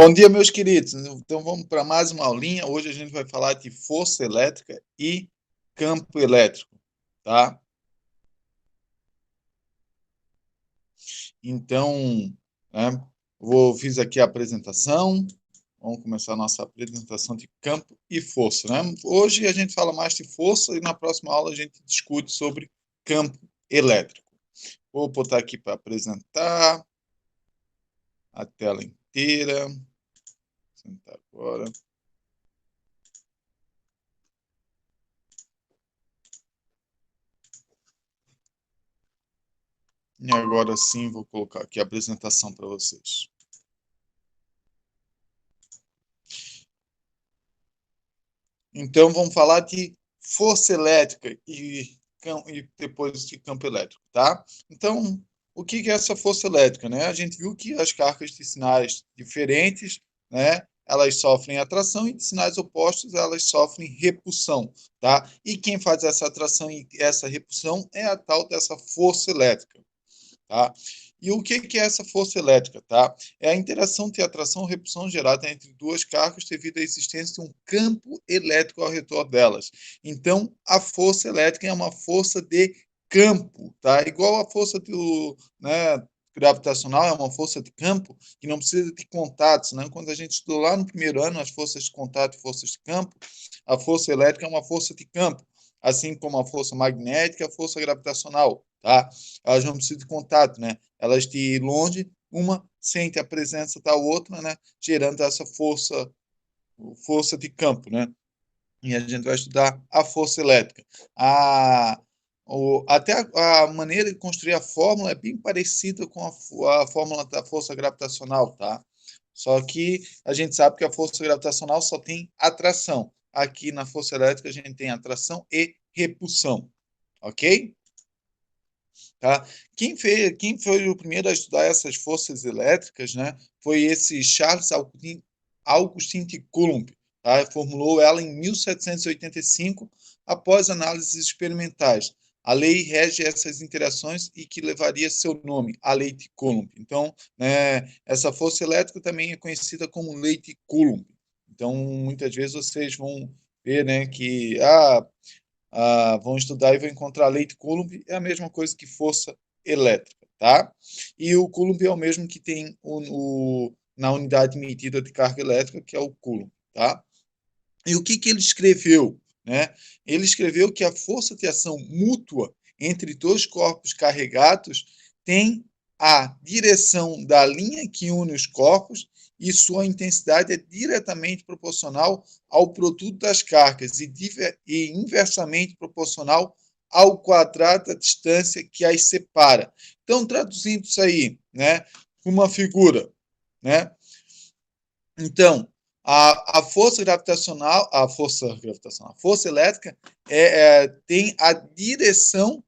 Bom dia, meus queridos. Então vamos para mais uma aulinha. Hoje a gente vai falar de força elétrica e campo elétrico, tá? Então, né, fiz aqui a apresentação. Vamos começar a nossa apresentação de campo e força, né? Hoje a gente fala mais de força e na próxima aula a gente discute sobre campo elétrico. Vou botar aqui para apresentar a tela inteira. Vou sentar agora. E agora sim vou colocar aqui a apresentação para vocês. Então vamos falar de força elétrica e depois de campo elétrico, tá? Então, o que é essa força elétrica, né? A gente viu que as cargas de sinais diferentes, né? Elas sofrem atração e de sinais opostos elas sofrem repulsão, tá? E quem faz essa atração e essa repulsão é a tal dessa força elétrica. Tá? E o que é essa força elétrica? Tá? É a interação de atração ou repulsão gerada entre duas cargas devido à existência de um campo elétrico ao redor delas. Então, a força elétrica é uma força de campo, tá? Igual a força do, né, gravitacional é uma força de campo que não precisa de contatos, né? Quando a gente estudou lá no primeiro ano as forças de contato e forças de campo, a força elétrica é uma força de campo, assim como a força magnética, a força gravitacional, tá? Elas não precisam de contato, né? Elas de longe, uma sente a presença da outra, né? Gerando essa força de campo, né? E a gente vai estudar a força elétrica. Até a maneira de construir a fórmula é bem parecida com a fórmula da força gravitacional, tá? Só que a gente sabe que a força gravitacional só tem atração. Aqui na força elétrica a gente tem atração e repulsão, ok? Tá? Quem foi o primeiro a estudar essas forças elétricas, né, foi esse Charles Augustin de Coulomb. Tá? Formulou ela em 1785, após análises experimentais. A lei rege essas interações e que levaria seu nome, a lei de Coulomb. Então, né, essa força elétrica também é conhecida como lei de Coulomb. Então, muitas vezes vocês vão ver, né, que vão estudar e vão encontrar a lei de Coulomb, é a mesma coisa que força elétrica, tá? E o Coulomb é o mesmo que tem na unidade medida de carga elétrica, que é o Coulomb, tá? E o que ele escreveu, né? Ele escreveu que a força de ação mútua entre dois corpos carregados tem a direção da linha que une os corpos e sua intensidade é diretamente proporcional ao produto das cargas e inversamente proporcional ao quadrado da distância que as separa. Então, traduzindo isso aí, né, uma figura, né? Então, a força elétrica tem a direção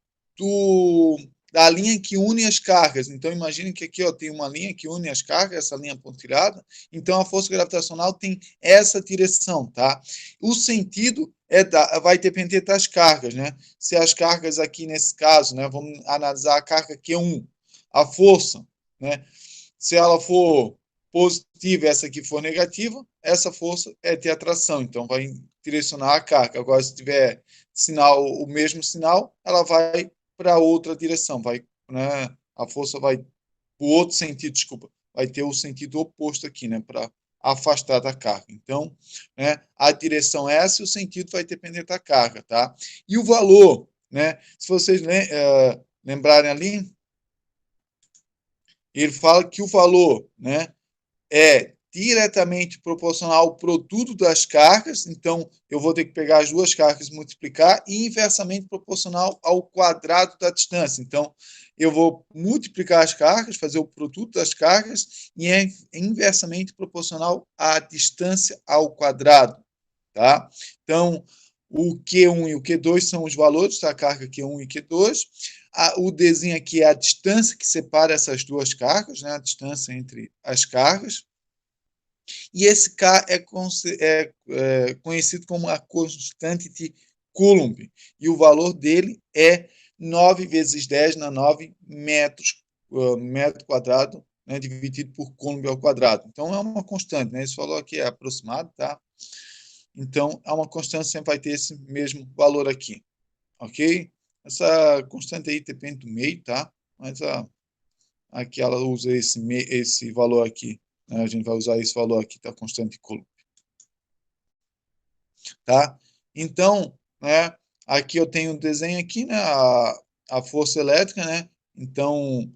da linha que une as cargas. Então, imagine que aqui tem uma linha que une as cargas, essa linha pontilhada. Então, a força gravitacional tem essa direção, tá? O sentido vai depender das cargas, né? Se as cargas aqui, nesse caso, né, vamos analisar a carga Q1, a força, né? Se ela for positiva, essa aqui for negativa, essa força é de atração, então vai direcionar a carga. Agora, se tiver o mesmo sinal, ela vai para outra direção, né, a força vai para o outro sentido, desculpa, vai ter o sentido oposto aqui, né, para afastar da carga. Então, né, a direção é essa e o sentido vai depender da carga, tá? E o valor, né, se vocês lembrarem ali, ele fala que o valor, né, é diretamente proporcional ao produto das cargas, então eu vou ter que pegar as duas cargas e multiplicar, e inversamente proporcional ao quadrado da distância. Então, eu vou multiplicar as cargas, fazer o produto das cargas, e é inversamente proporcional à distância ao quadrado. Tá? Então, o Q1 e o Q2 são os valores da carga Q1 e Q2. O Dzinho aqui é a distância que separa essas duas cargas, né? A distância entre as cargas. E esse K é conhecido como a constante de Coulomb. E o valor dele é 9 vezes 10 na 9 metro quadrado né, dividido por Coulomb ao quadrado. Então, é uma constante, né? Esse valor aqui é aproximado, tá? Então, é uma constante, sempre vai ter esse mesmo valor aqui, ok? Essa constante aí depende do meio, tá? Mas aqui ela usa esse valor aqui, né? A gente vai usar esse valor aqui, tá? Constante de Coulomb, tá? Então, né? Aqui eu tenho um desenho aqui, né? A força elétrica, né? Então,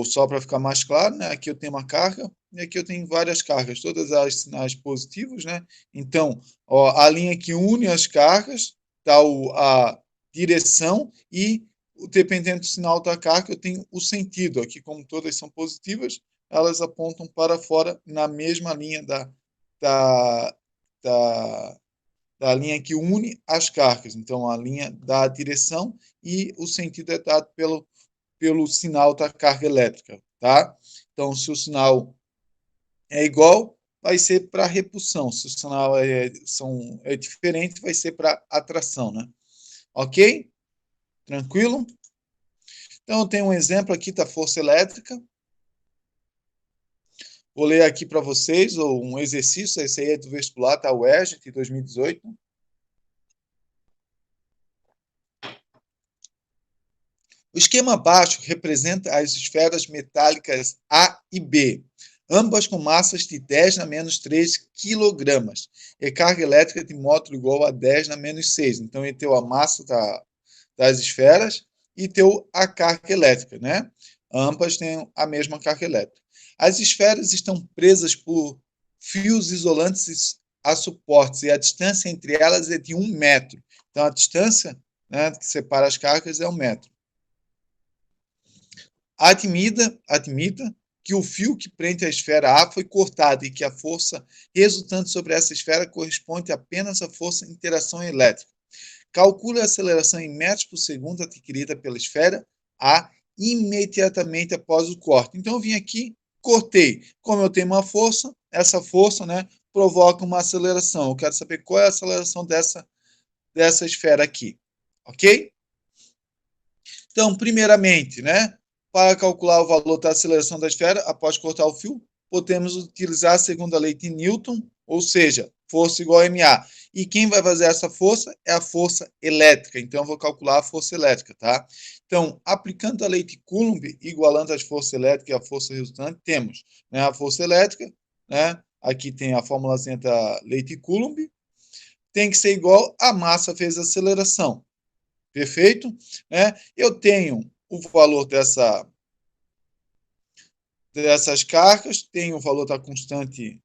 só para ficar mais claro, né? Aqui eu tenho uma carga e aqui eu tenho várias cargas, todas as sinais positivos, né? Então, ó, a linha que une as cargas, tá? A direção e, dependendo do sinal da carga, eu tenho o sentido. Aqui, como todas são positivas, elas apontam para fora na mesma linha da, da da linha que une as cargas. Então, a linha da direção e o sentido é dado pelo sinal da carga elétrica, tá? Então, se o sinal é igual, vai ser para repulsão. Se o sinal é diferente, vai ser para atração, né? Ok? Tranquilo? Então, eu tenho um exemplo aqui da força elétrica. Vou ler aqui para vocês um exercício, esse aí é do vestibular, tá? UERJ, de 2018. O esquema abaixo representa as esferas metálicas A e B, ambas com massas de 10 na menos 3 kg, e carga elétrica de módulo igual a 10 na menos 6. Então, ele tem a massa das esferas e tem a carga elétrica, né? Ambas têm a mesma carga elétrica. As esferas estão presas por fios isolantes a suportes e a distância entre elas é de 1 metro. Então, a distância, né, que separa as cargas é 1 metro. Admita que o fio que prende a esfera A foi cortado e que a força resultante sobre essa esfera corresponde apenas à força de interação elétrica. Calcule a aceleração em metros por segundo adquirida pela esfera A imediatamente após o corte. Então, eu vim aqui, cortei. Como eu tenho uma força, essa força, né, provoca uma aceleração. Eu quero saber qual é a aceleração dessa esfera aqui. Ok? Então, primeiramente, né, para calcular o valor da aceleração da esfera após cortar o fio, podemos utilizar a segunda lei de Newton, ou seja, força igual a ma. E quem vai fazer essa força é a força elétrica. Então, eu vou calcular a força elétrica, tá? Então, aplicando a lei de Coulomb, igualando as forças elétricas e a força resultante, temos, né, a força elétrica, né? Aqui tem a fórmulazinha da lei de Coulomb, tem que ser igual a massa vezes a aceleração. Perfeito? Né? Eu tenho o valor dessas cargas, tenho o valor da constante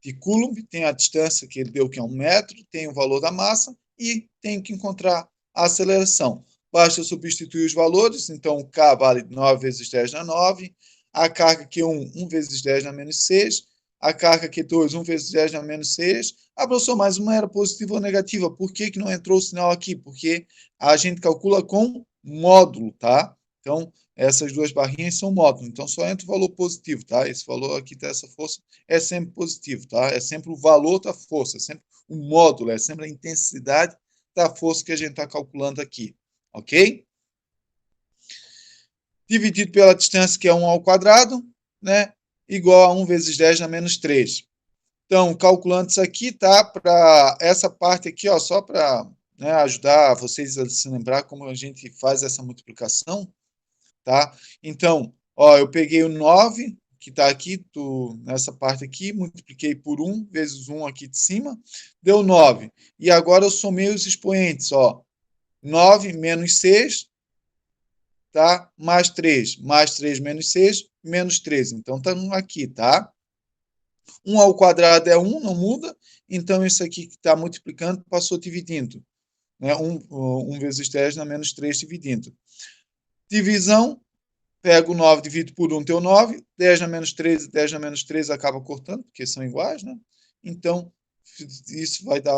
de Coulomb, tenho a distância que ele deu, que é 1 metro, tenho o valor da massa e tenho que encontrar a aceleração. Basta substituir os valores, então o K vale 9 vezes 10 na 9, a carga Q1, 1 vezes 10 na menos 6, a carga Q2, 1 vezes 10 na menos 6. Ah, professor, mas uma era positiva ou negativa. Por que não entrou o sinal aqui? Porque a gente calcula com módulo, tá? Então, essas duas barrinhas são módulo. Então, só entra o valor positivo, tá? Esse valor aqui dessa força é sempre positivo, tá? É sempre o valor da força, é sempre o módulo, é sempre a intensidade da força que a gente está calculando aqui, ok? Dividido pela distância, que é 1 ao quadrado, né? Igual a 1 vezes 10 na menos 3. Então, calculando isso aqui, tá? Para essa parte aqui, ó, só para, né, ajudar vocês a se lembrar como a gente faz essa multiplicação, tá? Então, ó, eu peguei o 9, que está aqui, nessa parte aqui, multipliquei por 1 vezes 1 aqui de cima, deu 9. E agora eu somei os expoentes, ó. 9 menos 6, tá? Mais 3 menos 6, menos 13. Então, está aqui, tá? 1 ao quadrado é 1, não muda. Então, isso aqui que está multiplicando passou dividindo. Né? 1 vezes 10 na menos 3 dividindo. Divisão, pego 9, divido por 1, deu 9. 10 na menos 13, 10 na menos 13 acaba cortando, porque são iguais, né? Então, isso vai dar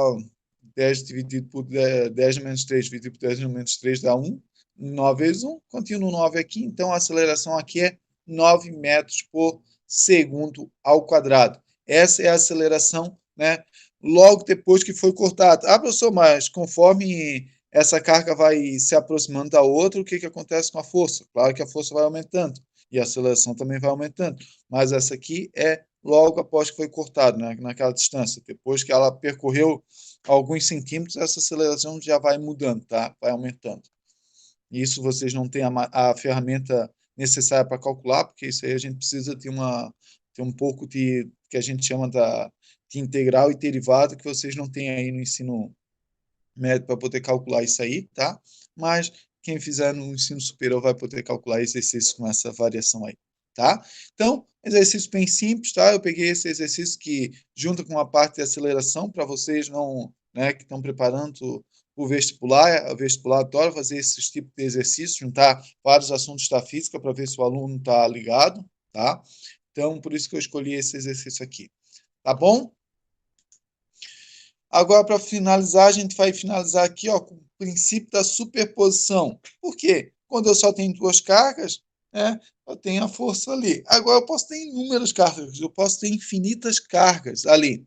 10 dividido por 10 na menos 3, dividido por 10 na menos 3 dá 1. 9 vezes 1, continua 9 aqui. Então, a aceleração aqui é 9 metros por segundo ao quadrado. Essa é a aceleração, né? Logo depois que foi cortado. Ah, professor, mas conforme essa carga vai se aproximando da outra, o que acontece com a força? Claro que a força vai aumentando. e a aceleração também vai aumentando. Mas essa aqui é logo após que foi cortado, né, naquela distância. Depois que ela percorreu alguns centímetros, essa aceleração já vai mudando, tá? Vai aumentando. Isso vocês não têm a ferramenta necessária para calcular, porque isso aí a gente precisa ter um pouco de que a gente chama de integral e derivada, que vocês não têm aí no ensino médio para poder calcular isso aí, tá? Mas quem fizer no ensino superior vai poder calcular exercícios com essa variação aí, tá? Então, exercício bem simples, tá? Eu peguei esse exercício que junta com a parte de aceleração para vocês não, né, que estão preparando o vestibular adora fazer esses tipos de exercícios, juntar vários assuntos da física para ver se o aluno está ligado, tá? Então, por isso que eu escolhi esse exercício aqui, tá bom? Agora, para finalizar, a gente vai finalizar aqui, ó, com o princípio da superposição. Por quê? Quando eu só tenho duas cargas, né, eu tenho a força ali. Agora, eu posso ter inúmeras cargas, eu posso ter infinitas cargas ali.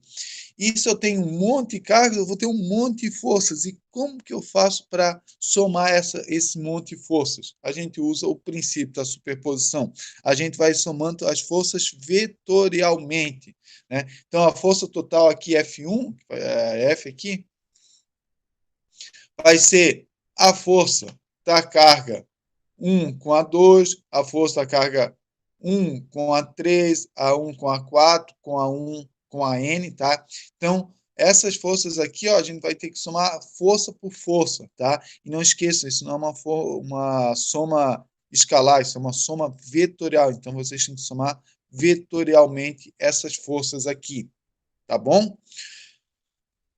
E se eu tenho um monte de cargas, eu vou ter um monte de forças. E como que eu faço para somar esse monte de forças? A gente usa o princípio da superposição. A gente vai somando as forças vetorialmente, né? Então, a força total aqui, F1, F aqui, vai ser a força da carga 1 com a 2, a força da carga 1 com a 3, a 1 com a 4, com a 1 com a N, tá? Então, essas forças aqui, ó, a gente vai ter que somar força por força, tá? E não esqueçam, isso não é uma soma escalar, isso é uma soma vetorial. Então, vocês têm que somar vetorialmente essas forças aqui, tá bom?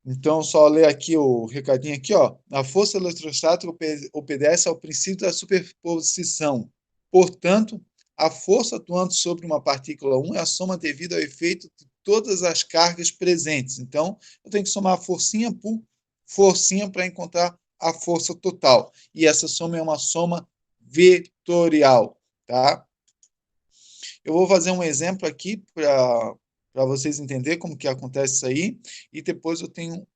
Então, só ler aqui o recadinho aqui, ó. A força eletrostática obedece ao princípio da superposição. Portanto, a força atuando sobre uma partícula 1 é a soma devida ao efeito de todas as cargas presentes. Então, eu tenho que somar forcinha por forcinha para encontrar a força total. E essa soma é uma soma vetorial, tá? Eu vou fazer um exemplo aqui para vocês entenderem como que acontece isso aí, e depois eu tenho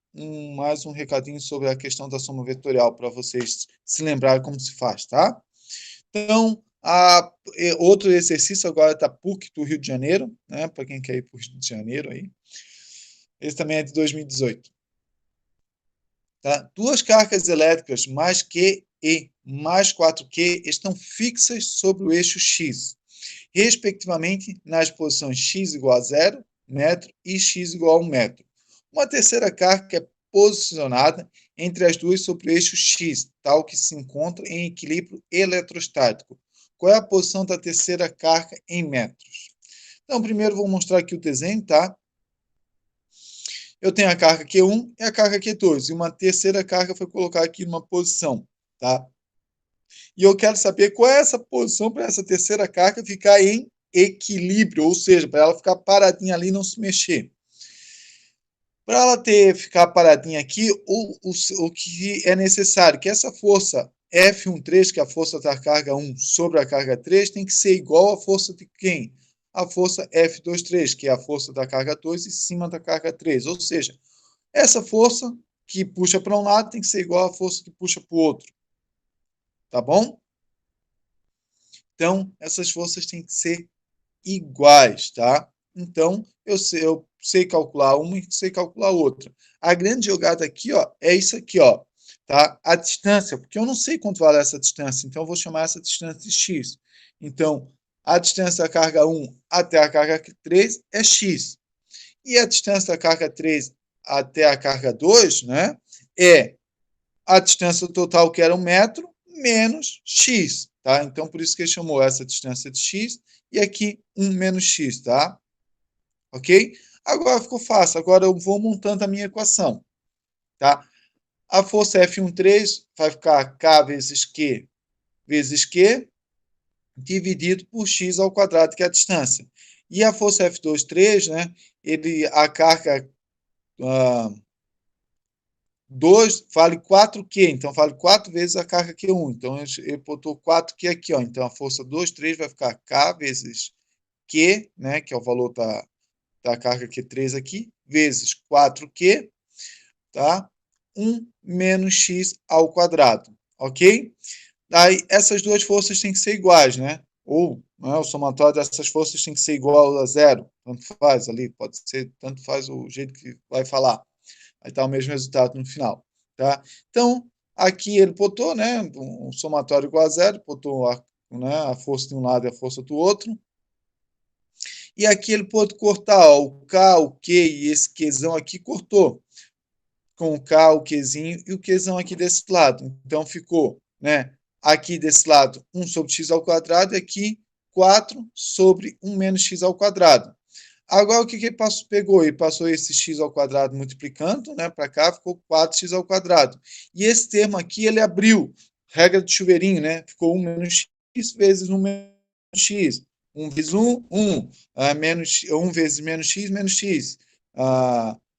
mais um recadinho sobre a questão da soma vetorial, para vocês se lembrarem como se faz, tá? Então, outro exercício agora da PUC do Rio de Janeiro, né? Para quem quer ir para o Rio de Janeiro aí. Esse também é de 2018. Tá? Duas cargas elétricas mais Q e mais 4Q estão fixas sobre o eixo X, respectivamente nas posições x igual a 0 metro e x igual a 1 metro. Uma terceira carga é posicionada entre as duas sobre o eixo x, tal que se encontra em equilíbrio eletrostático. Qual é a posição da terceira carga em metros? Então, primeiro vou mostrar aqui o desenho, tá? Eu tenho a carga Q1 e a carga Q2, e uma terceira carga foi colocar aqui numa posição, tá? E eu quero saber qual é essa posição para essa terceira carga ficar em equilíbrio, ou seja, para ela ficar paradinha ali e não se mexer. Para ela ficar paradinha aqui, o que é necessário? Que essa força F13, que é a força da carga 1 sobre a carga 3, tem que ser igual à força de quem? A força F23, que é a força da carga 2 em cima da carga 3. Ou seja, essa força que puxa para um lado tem que ser igual à força que puxa para o outro. Tá bom? Então, essas forças têm que ser iguais, tá? Então, eu sei calcular uma e sei calcular outra. A grande jogada aqui, ó, é isso aqui, ó, tá? A distância, porque eu não sei quanto vale essa distância, então eu vou chamar essa distância de x. Então, a distância da carga 1 até a carga 3 é x. E a distância da carga 3 até a carga 2, né, é a distância total, que era 1 metro, menos x, tá? Então, por isso que ele chamou essa distância de x, e aqui 1 menos x, tá? Ok? Agora ficou fácil, agora eu vou montando a minha equação, tá? A força F13 vai ficar K vezes Q dividido por x ao quadrado, que é a distância. E a força F23, né, a carga 2 vale 4Q, então vale 4 vezes a carga Q1. Então, ele botou 4Q aqui, ó. Então, a força 2, 3 vai ficar K vezes Q, né, que é o valor da carga Q3 aqui, vezes 4Q, tá? 1 menos X ao quadrado, ok? Aí, essas duas forças têm que ser iguais, né? Ou não é? O somatório dessas forças tem que ser igual a zero, tanto faz ali, pode ser, tanto faz o jeito que vai falar. Aí está o mesmo resultado no final, tá? Então, aqui ele botou, né, um somatório igual a zero, botou né, a força de um lado e a força do outro. E aqui ele pôde cortar, ó, o K, o Q e esse Qzão aqui cortou. Com o K, o Qzinho e o Qzão aqui desse lado. Então ficou, né, aqui desse lado 1 sobre x ao quadrado e aqui 4 sobre 1 menos x ao quadrado. Agora, o que ele pegou? Ele passou esse x ao quadrado multiplicando, né, para cá, ficou 4x ao quadrado. E esse termo aqui, ele abriu, regra do chuveirinho, né? Ficou 1 menos x vezes 1 menos x. 1 vezes 1, 1. Menos, 1 vezes menos x.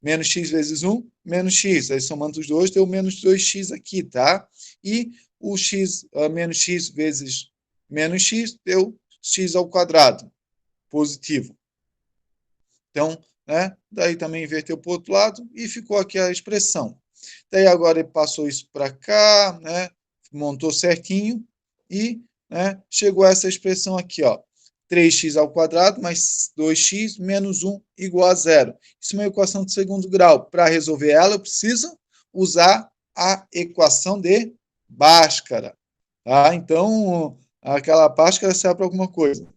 Menos x vezes 1, menos x. Aí, somando os dois, deu menos 2x aqui, tá? E o x, menos x vezes menos x, deu x ao quadrado, positivo. Então, né, daí também inverteu para o outro lado e ficou aqui a expressão. Daí agora ele passou isso para cá, né, montou certinho e, né, chegou a essa expressão aqui, ó. 3x ao quadrado mais 2x menos 1 igual a zero. Isso é uma equação de segundo grau. Para resolver ela, eu preciso usar a equação de Bhaskara. Tá? Então, aquela Bhaskara serve para alguma coisa.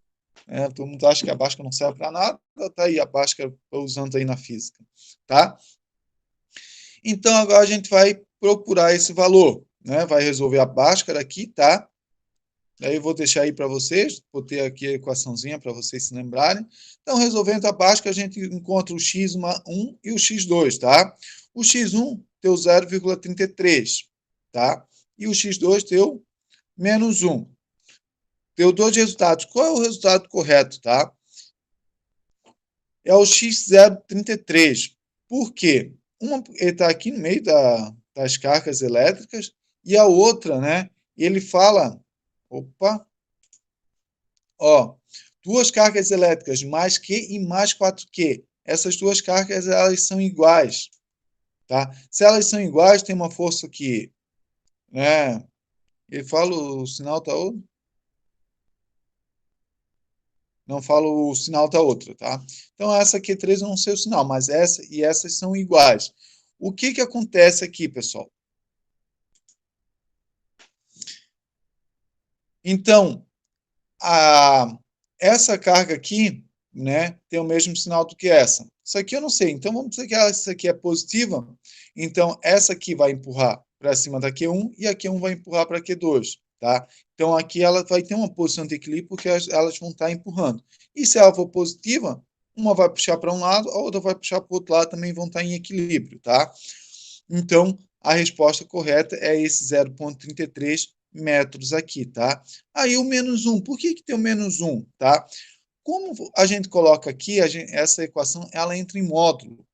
Todo mundo acha que a Bhaskara não serve para nada, tá aí a Bhaskara usando aí na física, tá? Então, agora a gente vai procurar esse valor, né? Vai resolver a Bhaskara aqui, tá? Aí eu vou deixar aí para vocês, vou ter aqui a equaçãozinha para vocês se lembrarem. Então, resolvendo a Bhaskara, a gente encontra o x1 e o x2, tá? O x1 deu 0,33, tá? E o x2 deu menos 1. Deu dois resultados. Qual é o resultado correto, tá? É o x033. Por quê? Ele está aqui no meio das cargas elétricas e a outra, né? Ele fala, opa, ó, duas cargas elétricas, mais Q e mais 4Q. Essas duas cargas, elas são iguais, tá? Se elas são iguais, tem uma força aqui, né? Ele fala, o sinal tá outro? Não falo o sinal da outra, tá? Então, essa Q3 eu não sei o sinal, mas essa e essas são iguais. O que acontece aqui, pessoal? Então, essa carga aqui, né, tem o mesmo sinal do que essa. Isso aqui eu não sei. Então, vamos dizer que essa aqui é positiva. Então, essa aqui vai empurrar para cima da Q1 e a Q1 vai empurrar para a Q2, tá? Então, aqui ela vai ter uma posição de equilíbrio porque elas vão estar empurrando. E se ela for positiva, uma vai puxar para um lado, a outra vai puxar para o outro lado, também vão estar em equilíbrio, tá? Então, a resposta correta é esse 0,33 metros aqui, tá? Aí o menos 1, por que tem o menos 1, tá? Como a gente coloca aqui, essa equação, ela entra em módulo,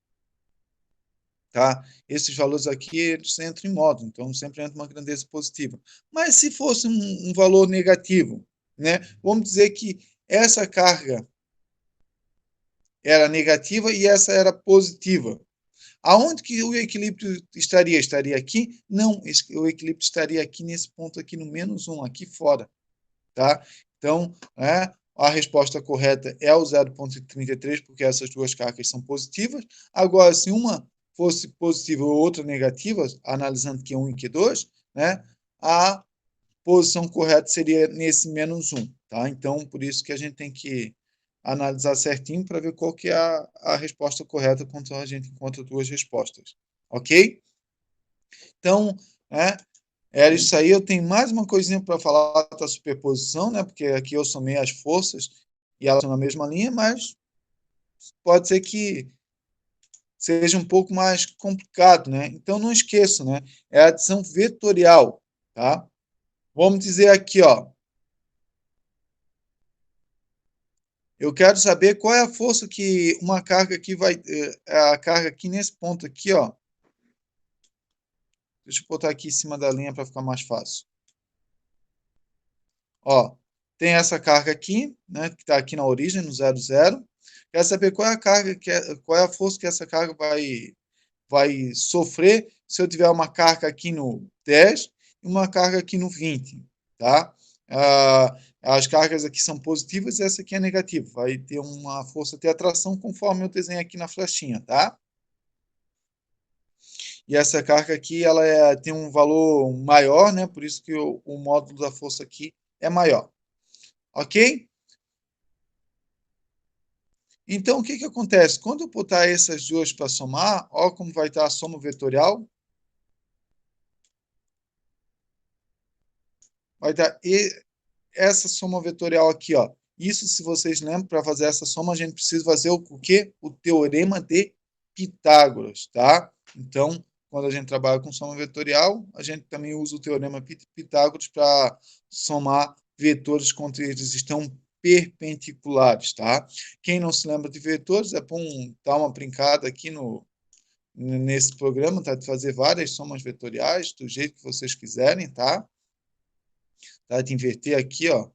tá? Esses valores aqui, eles entram em módulo, então sempre entra uma grandeza positiva. Mas se fosse um valor negativo, né? Vamos dizer que essa carga era negativa e essa era positiva. Aonde que o equilíbrio estaria? Estaria aqui? Não, o equilíbrio estaria aqui nesse ponto aqui no menos 1, aqui fora, tá? Então, a resposta correta é o 0,33, porque essas duas cargas são positivas. Agora, se uma fosse positiva e outra negativa, analisando Q1 e Q2, né, a posição correta seria nesse menos 1, tá? Então, por isso que a gente tem que analisar certinho para ver qual que é a resposta correta quando a gente encontra duas respostas, ok? Então, era isso aí. Eu tenho mais uma coisinha para falar da superposição, né? Porque aqui eu somei as forças e elas estão na mesma linha, mas pode ser que seja um pouco mais complicado, né? Então, não esqueça, né? É a adição vetorial, tá? Vamos dizer aqui, ó. Eu quero saber qual é a força que uma carga aqui vai... A carga aqui nesse ponto aqui, ó. Deixa eu botar aqui em cima da linha para ficar mais fácil. Ó, tem essa carga aqui, né, que está aqui na origem, no 0, 0. Quero saber qual é a carga, qual é a força que essa carga vai sofrer se eu tiver uma carga aqui no 10 e uma carga aqui no 20, tá? As cargas aqui são positivas e essa aqui é negativa. Vai ter uma força de atração conforme eu desenho aqui na flechinha, tá? E essa carga aqui, ela tem um valor maior, né? Por isso que o módulo da força aqui é maior. Ok? Então, o que que acontece? Quando eu botar essas duas para somar, ó como vai estar a soma vetorial. Vai dar essa soma vetorial aqui, ó. Isso, se vocês lembram, para fazer essa soma, a gente precisa fazer o quê? O teorema de Pitágoras, tá? Então, quando a gente trabalha com soma vetorial, a gente também usa o teorema de Pitágoras para somar vetores quando eles estão perpendiculares, tá? Quem não se lembra de vetores, é bom dar uma brincada aqui nesse programa, tá? De fazer várias somas vetoriais, do jeito que vocês quiserem, tá? Tá? De inverter aqui, ó.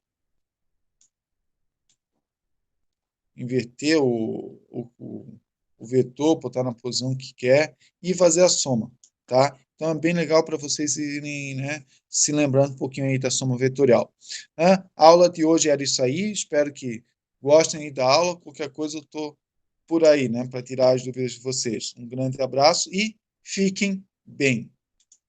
Inverter o vetor, botar na posição que quer e fazer a soma, tá? Então é bem legal para vocês irem, né, se lembrando um pouquinho aí da soma vetorial. A aula de hoje era isso aí, espero que gostem aí da aula, qualquer coisa eu estou por aí, né, para tirar as dúvidas de vocês. Um grande abraço e fiquem bem.